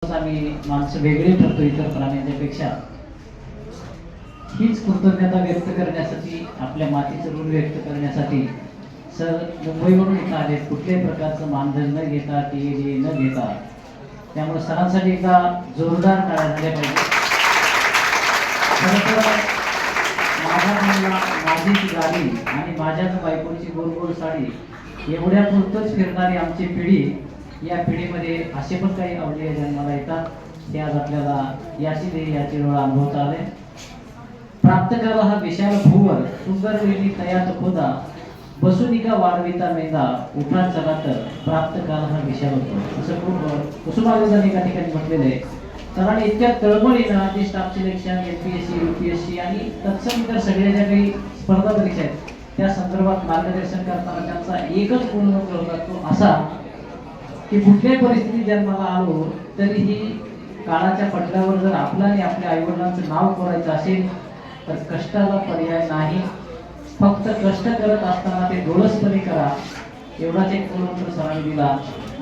आम्ही माणसं वेगळी ठरतो इतर प्राण्यांच्यापेक्षा, हीच कृतज्ञता व्यक्त करण्यासाठी, आपल्या मातीचं ऋण व्यक्त करण्यासाठी सर मुंबईवरून इथं आले, कुठल्याही प्रकारचं मानधन न घेता, टी न घेता. त्यामुळे सरांसाठी एकदा जोरदार टाळ्या झाल्या पाहिजे. खरं तर माझ्या मुलाला माझी गाडी आणि माझ्याच बायकोची गोल गोल साडी एवढ्या पुरतच फिरणारी आमची पिढी, या पिढीमध्ये असे पण काही अवलिया जन्माला येतात, ते आज आपल्याला याची वेळ अनुभवता आले. प्राप्त करा हा विशाल भूवर, सुंदर वेली तयात खोदा, बसुनिका वाढविता मेंदा, उठा चला तर प्राप्त करा हा विशाल भूवर, असं खूप कुसुमाग्रजांनी एका ठिकाणी म्हटलेलं आहे. सरांनी इतक्या तळमळीनं जी स्टाफ सिलेक्शन, एमपीएससी, यूपीएससी आणि तत्सम इतर सगळ्या ज्या काही स्पर्धा परीक्षा आहेत त्या संदर्भात मार्गदर्शन करताना त्यांचा एकच मूलमंत्र होता, तो असा की कुठल्याही परिस्थितीत जन्माला आलो तरीही काळाच्या पडद्यावर जर आपलं आणि आपल्या आईवडिलांचं नाव कोरायचं असेल तर कष्टाला पर्याय नाही, फक्त कष्ट करत असताना ते डोळसपणे करा, एवढाच एक मूलमंत्र सरांनी दिला.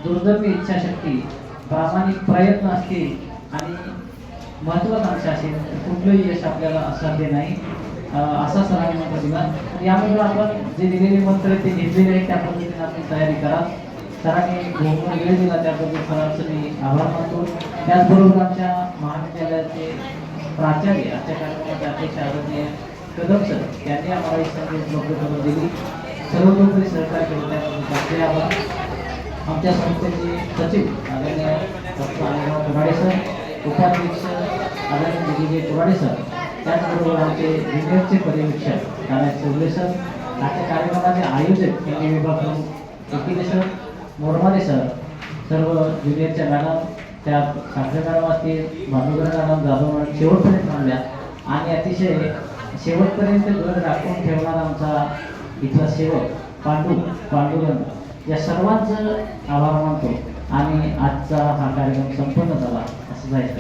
दुर्दैवी इच्छाशक्ती, प्रामाणिक प्रयत्न असतील आणि महत्वाकांक्षा असेल तर कुठलंही यश आपल्याला असाध्य नाही, असा सरांनी मंत्र दिला. यामध्ये आपण जे दिलेले मंत्र ते घेतलेले आहेत त्या पद्धतीने आपण तयारी करा. सरांनी वेळ दिला त्याबद्दल सरांचं मी आभार मानतो. त्याचबरोबर आमच्या महाविद्यालयाचे प्राचार्य, आजच्या कार्यक्रमाचे अध्यक्ष आदरणीय कदम सर, त्यांनी आम्हाला ही संधी उपलब्ध करून दिली, सर्वतोपरी सहकार्य केलं, त्याबद्दल आभार. आमच्या संस्थेचे सचिव आदरणीय डॉक्टर अनिलराव कुराडे सर, उपाध्यक्ष आदरणीय दिग्विजय कुराडे सर, त्याचबरोबर आमचे ज्युनियरचे पर्यवेक्षक नारायण चौगले सर, आजच्या कार्यक्रमाचे आयोजक केंद्रीय विभाग प्रमुख एकीले सर, मोरमारे सर, सर्व ज्युनियरच्या मॅडम, त्या साखरे मॅडम असतील, भानुगरे मॅडम, जाधव मॅडम शेवटपर्यंत थांबल्या आणि अतिशय शेवटपर्यंत घर राखून ठेवणारा आमचा इथला सेवक पांडुरंग, या सर्वांचं आभार मानतो आणि आजचा हा कार्यक्रम संपन्न झाला असं जायचं.